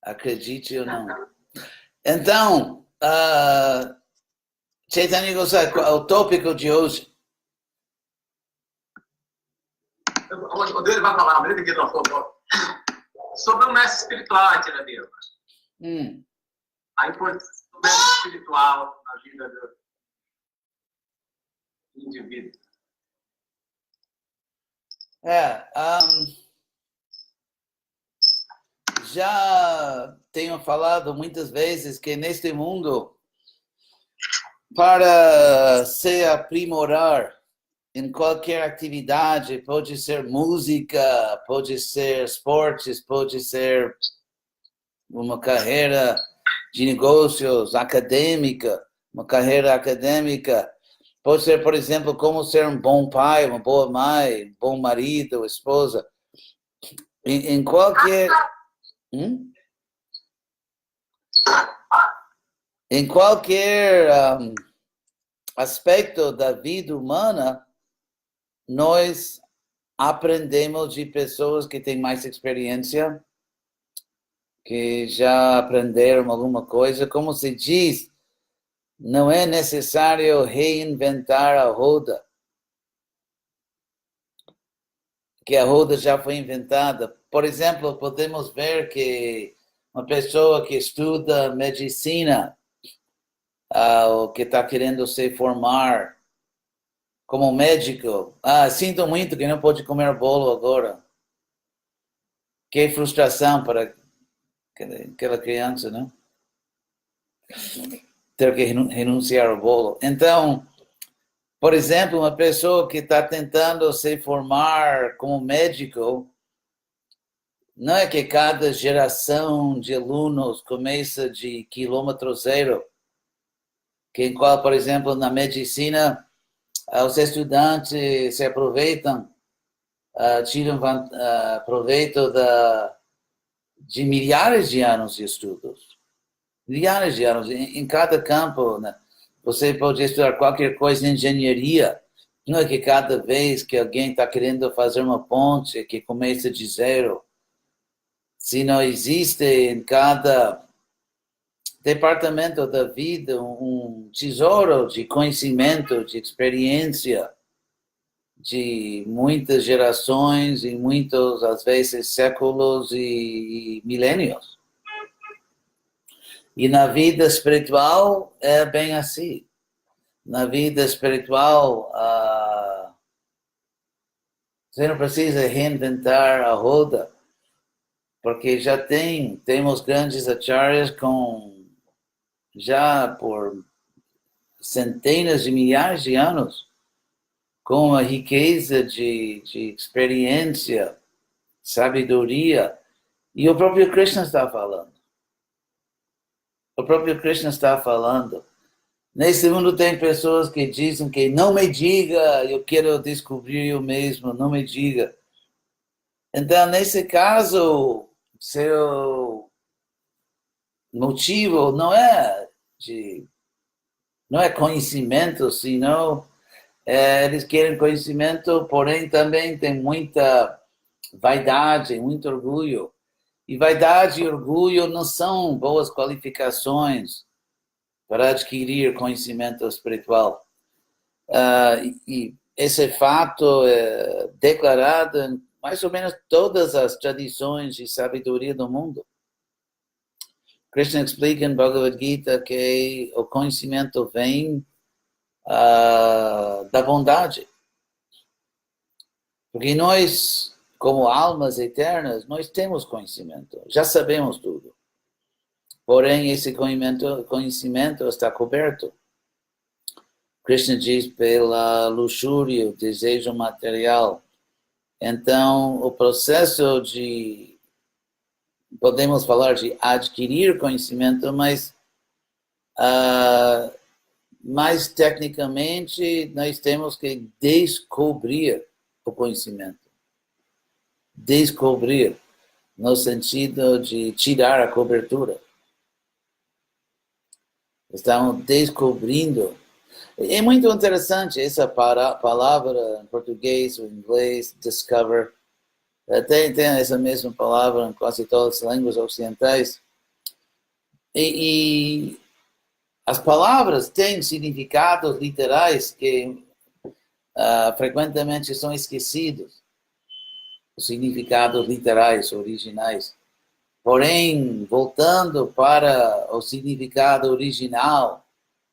acredite ou não. Então, Chaitanya Gosai, qual é o tópico de hoje? O dele vai falar, sobre o mestre espiritual aqui na vida. A importância do mestre espiritual na vida do indivíduo. Já tenho falado muitas vezes que neste mundo, para se aprimorar em qualquer atividade, pode ser música, pode ser esportes, pode ser uma carreira de negócios acadêmica, uma carreira acadêmica, pode ser, por exemplo, como ser um bom pai, uma boa mãe, um bom marido, esposa. Em qualquer... Em qualquer aspecto da vida humana, nós aprendemos de pessoas que têm mais experiência, que já aprenderam alguma coisa. Como se diz, não é necessário reinventar a roda, que a roda já foi inventada. Por exemplo, podemos ver que uma pessoa que estuda medicina, ou que está querendo se formar como médico, sinto muito que não pode comer bolo agora. Que frustração para aquela criança, não? Ter que renunciar ao bolo. Então, por exemplo, uma pessoa que está tentando se formar como médico, não é que cada geração de alunos começa de quilômetro zero, que em qual, por exemplo, na medicina, os estudantes se aproveitam, tiram proveito de milhares de anos de estudos. Milhares de anos. Em cada campo, né? Você pode estudar qualquer coisa em engenharia. Não é que cada vez que alguém está querendo fazer uma ponte, que começa de zero. Se não existe em cada departamento da vida um tesouro de conhecimento, de experiência, de muitas gerações e muitos, às vezes, séculos e milênios. E na vida espiritual é bem assim. Na vida espiritual, você não precisa reinventar a roda, porque já temos grandes acharyas já por centenas de milhares de anos, com uma riqueza de experiência, sabedoria, e o próprio Krishna está falando. O próprio Krishna está falando. Nesse mundo tem pessoas que dizem que não me diga, eu quero descobrir eu mesmo, não me diga. Então, nesse caso, seu motivo não é conhecimento, senão eles querem conhecimento, porém também tem muita vaidade, muito orgulho. E vaidade e orgulho não são boas qualificações para adquirir conhecimento espiritual. E esse fato é declarado em mais ou menos todas as tradições de sabedoria do mundo. Krishna explica em Bhagavad Gita que o conhecimento vem da bondade. Porque nós, como almas eternas, nós temos conhecimento, já sabemos tudo. Porém, esse conhecimento está coberto. Krishna diz pela luxúria, o desejo material. Então, o processo podemos falar de adquirir conhecimento, mas mais tecnicamente nós temos que descobrir o conhecimento. Descobrir, no sentido de tirar a cobertura. Estamos descobrindo. É muito interessante essa palavra em português ou em inglês, discover. Tem essa mesma palavra em quase todas as línguas ocidentais. E as palavras têm significados literais que frequentemente são esquecidos. Os significados literais, originais. Porém, voltando para o significado original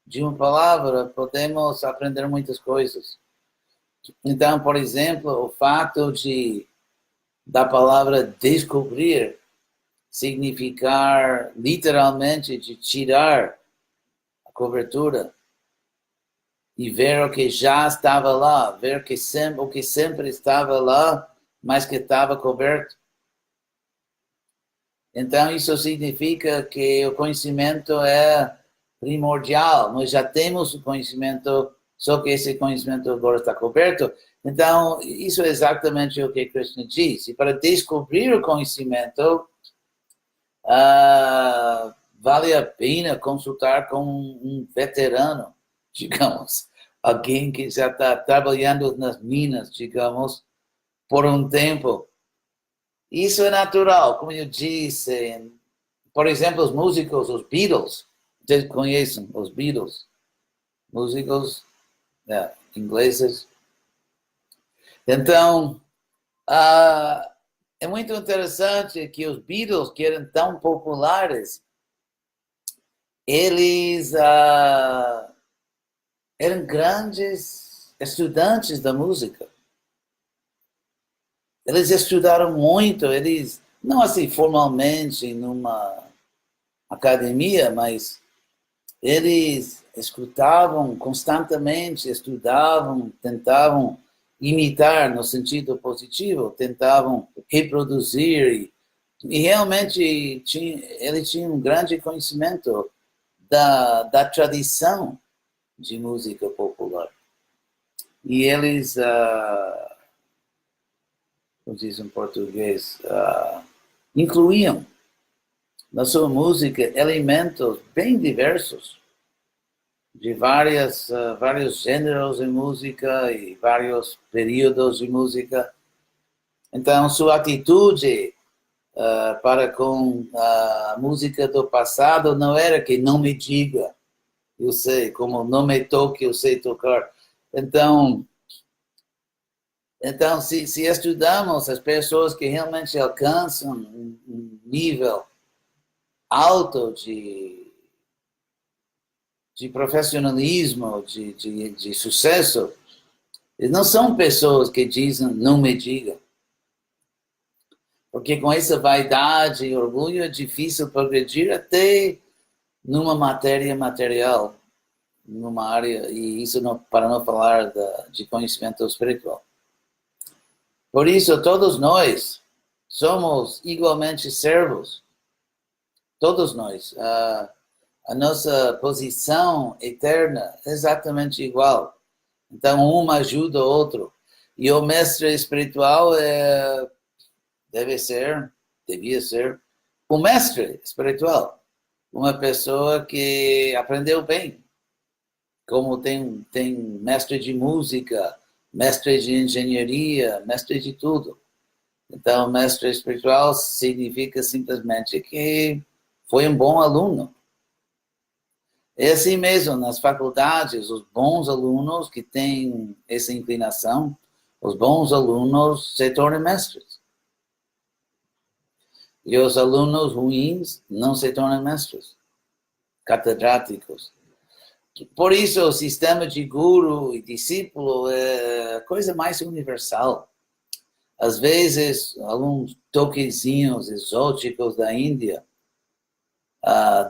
de uma palavra, podemos aprender muitas coisas. Então, por exemplo, o fato da palavra descobrir significar literalmente de tirar a cobertura e ver o que já estava lá, ver o que sempre estava lá, mas que estava coberto. Então, isso significa que o conhecimento é primordial. Nós já temos o conhecimento, só que esse conhecimento agora está coberto. Então, isso é exatamente o que Krishna diz. E para descobrir o conhecimento, vale a pena consultar com um veterano, digamos. Alguém que já está trabalhando nas minas, digamos, por um tempo. Isso é natural, como eu disse. Por exemplo, os músicos, os Beatles. Vocês conhecem os Beatles? Músicos ingleses. Então, é muito interessante que os Beatles, que eram tão populares, eles eram grandes estudantes da música. Eles estudaram muito, eles, não assim formalmente numa academia, mas eles escutavam constantemente, estudavam, tentavam imitar no sentido positivo, tentavam reproduzir e realmente ele tinha um grande conhecimento da tradição de música popular. E eles, como diz em português, incluíam na sua música elementos bem diversos, de vários gêneros de música e vários períodos de música. Então, sua atitude para com a música do passado não era que não me diga, eu sei, como não me toque, eu sei tocar. Então se estudamos as pessoas que realmente alcançam um nível alto de profissionalismo, de sucesso, eles não são pessoas que dizem, não me diga. Porque com essa vaidade e orgulho é difícil progredir até numa matéria material, numa área, e isso não, para não falar de conhecimento espiritual. Por isso, todos nós somos igualmente servos. Todos nós. A nossa posição eterna é exatamente igual. Então, um ajuda o outro. E o mestre espiritual devia ser o mestre espiritual. Uma pessoa que aprendeu bem. Como tem mestre de música, mestre de engenharia, mestre de tudo. Então, mestre espiritual significa simplesmente que foi um bom aluno. É assim mesmo, nas faculdades, os bons alunos que têm essa inclinação, os bons alunos se tornam mestres. E os alunos ruins não se tornam mestres, catedráticos. Por isso, o sistema de guru e discípulo é a coisa mais universal. Às vezes, alguns toquezinhos exóticos da Índia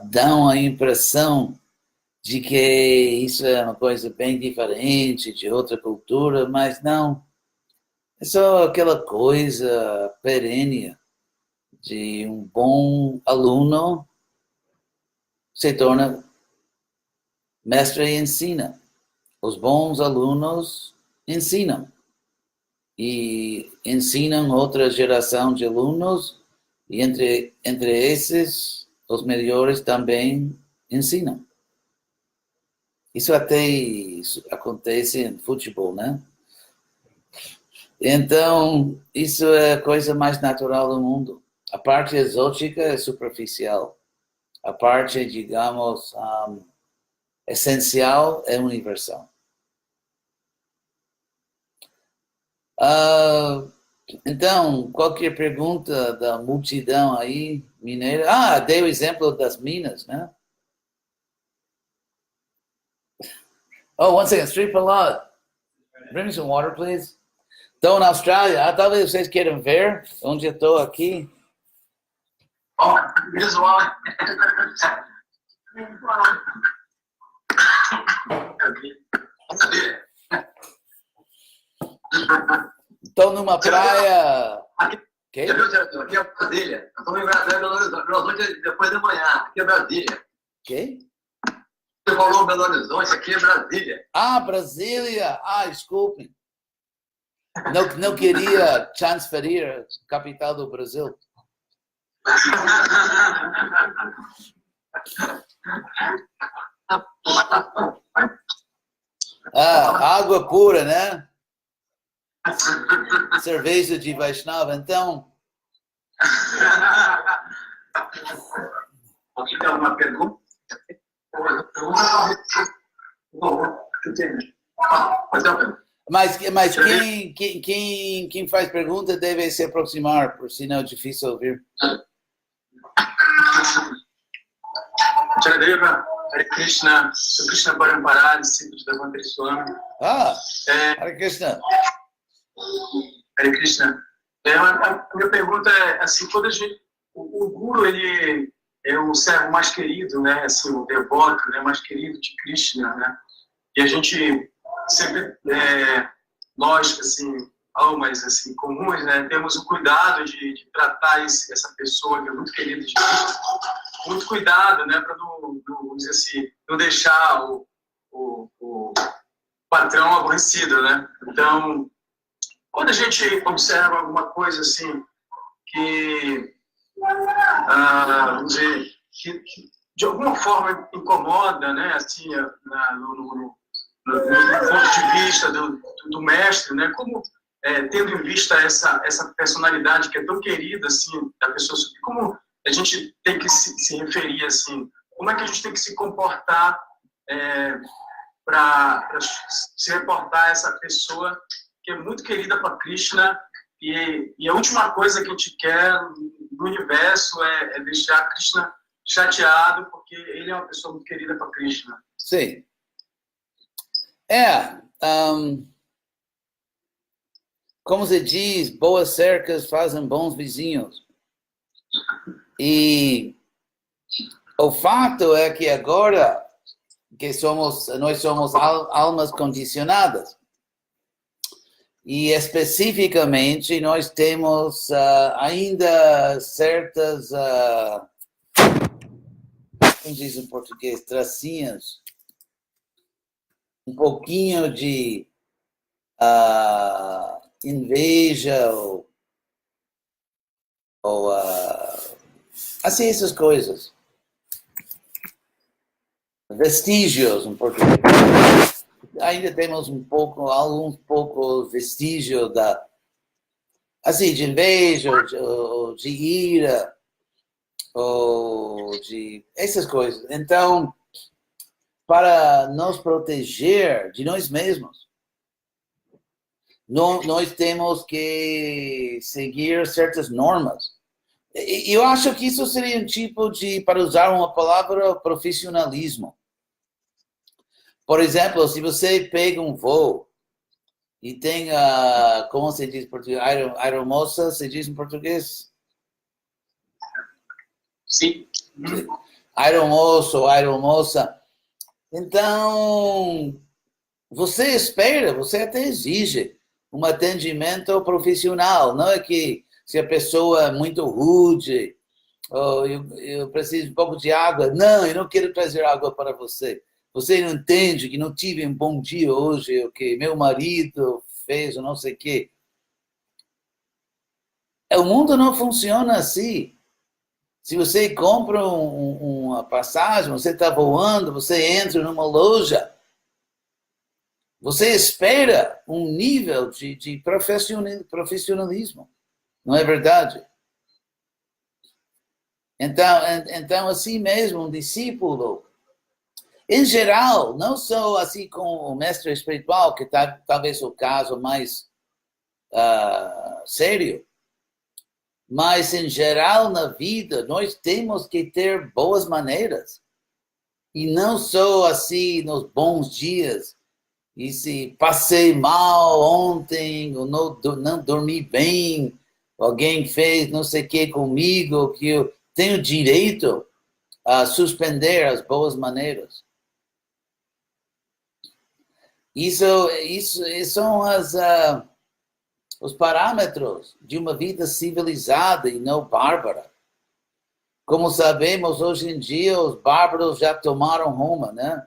dão a impressão de que isso é uma coisa bem diferente de outra cultura, mas não. É só aquela coisa perene de um bom aluno se torna mestre e ensina. Os bons alunos ensinam. E ensinam outra geração de alunos, e entre esses, os melhores também ensinam. Isso acontece em futebol, né? Então, isso é a coisa mais natural do mundo. A parte exótica é superficial. a parte, digamos, essencial é universal. Então, qualquer pergunta da multidão aí, mineira? Dei o exemplo das minas, né? Oh, one second, Street Palad. Bring me some water, please. Estou na Austrália. Talvez vocês queiram ver onde eu estou aqui. Oh, visual. Estou numa praia. Aqui é Brasília. Estou em Belo Horizonte depois da manhã. Aqui é Brasília. Que? Você falou Belo Horizonte, aqui é Brasília. Brasília. Desculpe. Não queria transferir a capital do Brasil. Água pura, né? Cerveja de Vaishnava, então. Aqui tem uma pergunta? Mas quem faz pergunta deve se aproximar, por senão é difícil ouvir. Charadeva, Hare Krishna, Krishna Parampara, discípulo de Devantari Swami. Hare Krishna. Hare Krishna. A minha pergunta é assim, o Guru, ele é o servo mais querido, né, assim, o devoto, né, mais querido de Krishna, né, e a gente sempre, nós, assim, almas, assim, comuns, né, temos o cuidado de tratar essa pessoa que é muito querida de Krishna, muito cuidado, né, para não dizer assim, não deixar o patrão aborrecido, né, então, quando a gente observa alguma coisa, assim, que vamos dizer, que de alguma forma incomoda, né, assim, no ponto de vista do mestre, né, como tendo em vista essa personalidade que é tão querida, assim, da pessoa, como a gente tem que se referir, assim, como é que a gente tem que se comportar para se reportar a essa pessoa que é muito querida para Krishna. E a última coisa que a gente quer no universo é deixar Krishna chateado, porque ele é uma pessoa muito querida para Krishna. Sim. Como se diz, boas cercas fazem bons vizinhos. E o fato é que agora que nós somos almas condicionadas. E especificamente nós temos ainda certas, como diz em português, tracinhas, um pouquinho de inveja ou assim, essas coisas. Vestígios em português. Ainda temos alguns poucos vestígios de inveja, ou de ira, ou de essas coisas. Então, para nos proteger de nós mesmos, nós temos que seguir certas normas. E eu acho que isso seria um tipo de, para usar uma palavra, profissionalismo. Por exemplo, se você pega um voo e tem, como se diz em português, aeromoça, se diz em português? Sim. Aeromoço ou aeromoça. Então, você espera, você até exige um atendimento profissional. Não é que se a pessoa é muito rude, ou eu preciso de um pouco de água. Não, eu não quero trazer água para você. Você não entende que não tive um bom dia hoje, o que meu marido fez, ou não sei o quê. O mundo não funciona assim. Se você compra uma passagem, você está voando, você entra numa loja, você espera um nível de profissionalismo. Não é verdade? Então, assim mesmo, um discípulo, em geral, não só assim com o mestre espiritual, que talvez o caso mais sério, mas em geral na vida nós temos que ter boas maneiras. E não só assim nos bons dias. E se passei mal ontem, ou não dormi bem, alguém fez não sei o que comigo, que eu tenho direito a suspender as boas maneiras. Isso são os parâmetros de uma vida civilizada e não bárbara. Como sabemos, hoje em dia, os bárbaros já tomaram Roma, né?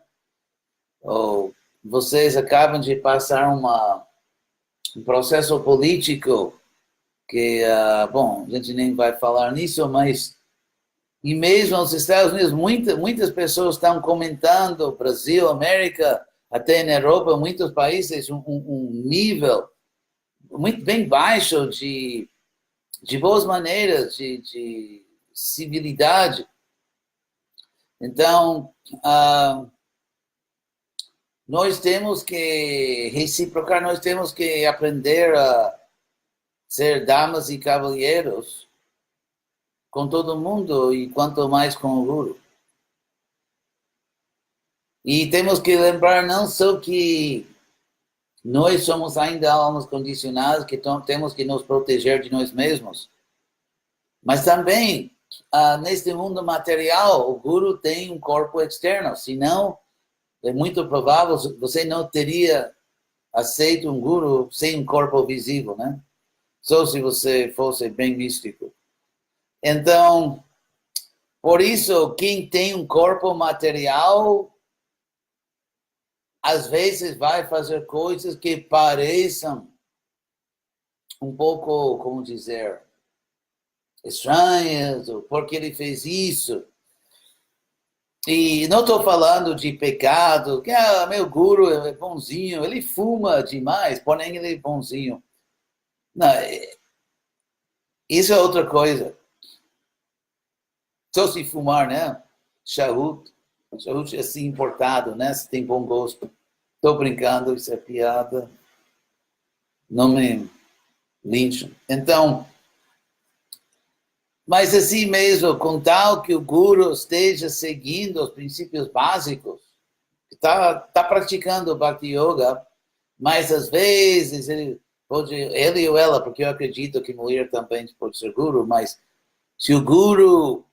Ou vocês acabam de passar um processo político que, bom, a gente nem vai falar nisso, mas e mesmo nos Estados Unidos, muitas pessoas estão comentando, Brasil, América, até na Europa, muitos países, um nível muito bem baixo de boas maneiras, de civilidade. Então, nós temos que reciprocar, nós temos que aprender a ser damas e cavalheiros com todo mundo e quanto mais com o Guru. E temos que lembrar não só que nós somos ainda almas condicionadas, que temos que nos proteger de nós mesmos, mas também, neste mundo material, o Guru tem um corpo externo, senão é muito provável você não teria aceito um Guru sem um corpo visível, né? Só se você fosse bem místico. Então, por isso, quem tem um corpo material, às vezes vai fazer coisas que pareçam um pouco, como dizer, estranhas, ou porque ele fez isso. E não estou falando de pecado, que meu guru é bonzinho, ele fuma demais, porém ele é bonzinho. Não, isso é outra coisa. Só se fumar, né? Charuto é assim importado, né? Se tem bom gosto. Estou brincando, isso é piada. Não me linchem. Então, mas assim mesmo, com tal que o guru esteja seguindo os princípios básicos, está praticando o Bhakti Yoga, mas às vezes ele ou ela, porque eu acredito que mulher também pode ser guru, mas se o guru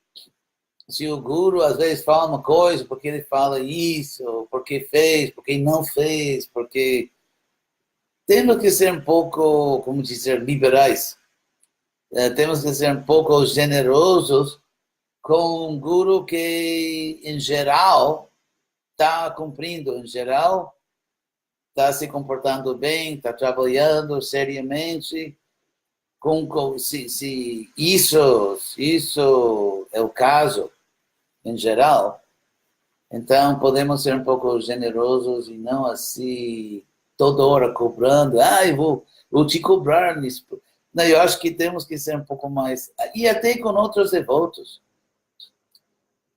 às vezes fala uma coisa, porque ele fala isso, porque fez, porque não fez, porque temos que ser um pouco, como dizer, liberais. Temos que ser um pouco generosos com um guru que, em geral, está cumprindo, em geral, está se comportando bem, está trabalhando seriamente. Se isso é o caso, em geral, então podemos ser um pouco generosos e não assim, toda hora cobrando. Eu vou te cobrar nisso. Não, eu acho que temos que ser um pouco mais... E até com outros devotos.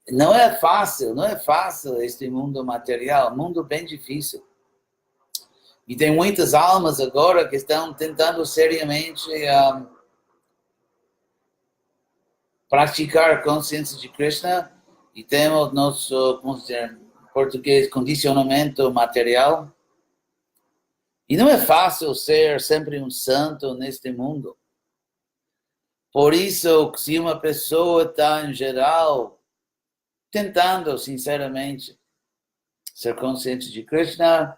Não é fácil este mundo material, mundo bem difícil. E tem muitas almas agora que estão tentando seriamente praticar consciência de Krishna e temos nosso, como dizer, em português, condicionamento material. E não é fácil ser sempre um santo neste mundo. Por isso, se uma pessoa está, em geral, tentando, sinceramente, ser consciente de Krishna,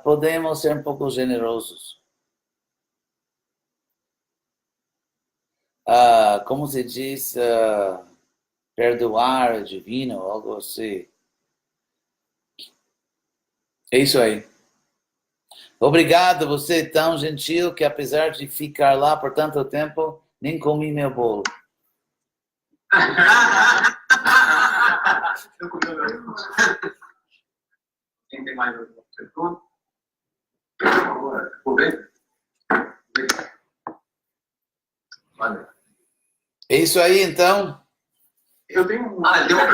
podemos ser um pouco generosos. Como se diz, perdoar é divino, algo assim. É isso aí. Obrigado, você é tão gentil que apesar de ficar lá por tanto tempo, nem comi meu bolo. Quem tem mais alguma pergunta? Por favor, vou ver. Valeu. É isso aí, então. Eu tenho um... Ah, tem uma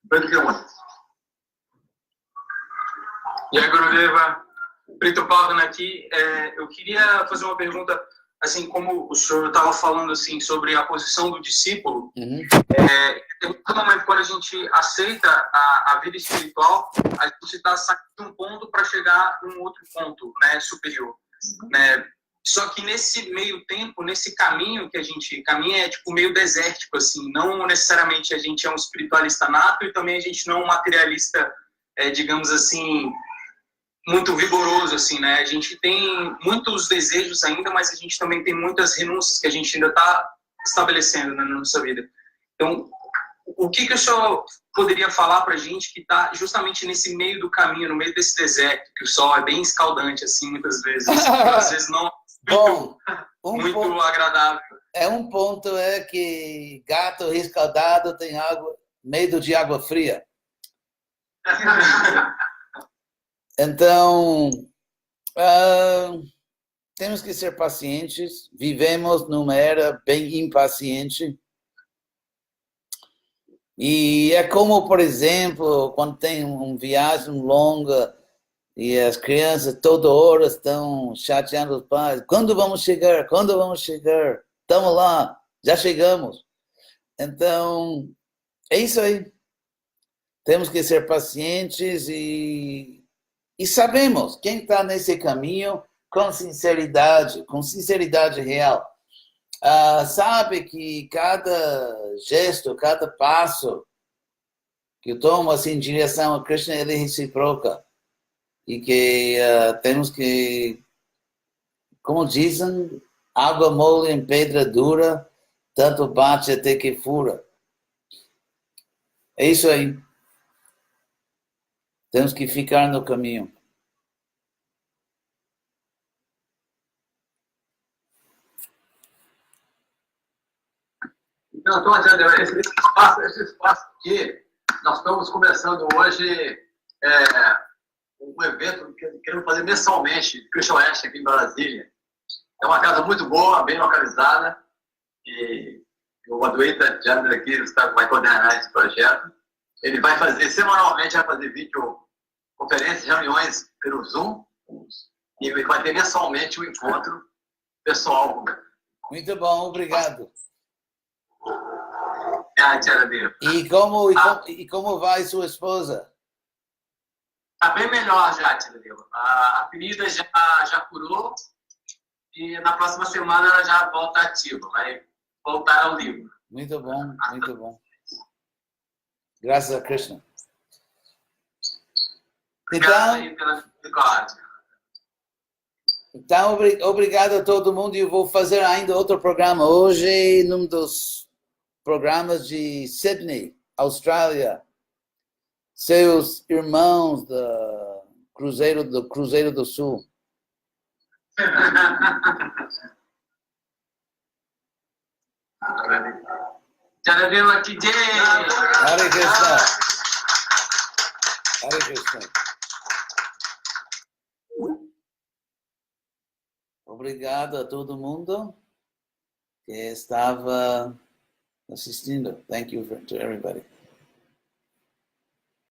pergunta. E aí, Gurudeva, Preto Pavana aqui, eu queria fazer uma pergunta, assim, como o senhor estava falando, assim, sobre a posição do discípulo, tem um momento quando a gente aceita a vida espiritual, a gente está saindo de um ponto para chegar a um outro ponto, né, superior, né? Só que nesse meio tempo, nesse caminho que a gente caminha, é tipo meio desértico, assim, não necessariamente a gente é um espiritualista nato e também a gente não é um materialista, digamos assim, muito vigoroso, assim, né? A gente tem muitos desejos ainda, mas a gente também tem muitas renúncias que a gente ainda está estabelecendo, né, na nossa vida. Então, o que o senhor poderia falar para a gente que está justamente nesse meio do caminho, no meio desse deserto, que o sol é bem escaldante, assim, muitas vezes, às vezes não Bom, muito agradável. Um ponto é que gato rescaldado tem medo de água fria. Então, temos que ser pacientes. Vivemos numa era bem impaciente. E é como, por exemplo, quando tem uma viagem longa e as crianças toda hora estão chateando os pais. Quando vamos chegar? Quando vamos chegar? Estamos lá, já chegamos. Então, é isso aí. Temos que ser pacientes e sabemos quem está nesse caminho com sinceridade real. Sabe que cada gesto, cada passo que eu tomo assim, em direção a Krishna, ele é recíproca. E que temos que, como dizem, água mole em pedra dura, tanto bate até que fura. É isso aí. Temos que ficar no caminho. Então, esse espaço aqui, nós estamos começando hoje um evento que queremos fazer mensalmente, Christian West, aqui em Brasília. É uma casa muito boa, bem localizada, e o Adwaita Chandra aqui vai coordenar esse projeto. Ele vai fazer, semanalmente, vai fazer videoconferências, reuniões pelo Zoom, e vai ter mensalmente um encontro pessoal. Muito bom, obrigado. E como vai sua esposa? Está bem melhor já, Tiradeu. A ferida já curou e na próxima semana ela já volta ativa, vai voltar ao livro. Muito bom, muito bom. Graças a Krishna. Então, obrigado a todo mundo. Eu vou fazer ainda outro programa hoje, num dos programas de Sydney, Austrália. Seus irmãos do Cruzeiro do Sul. Hare Krishna. Hare Krishna. Obrigado a todo mundo que estava assistindo. Thank you to everybody.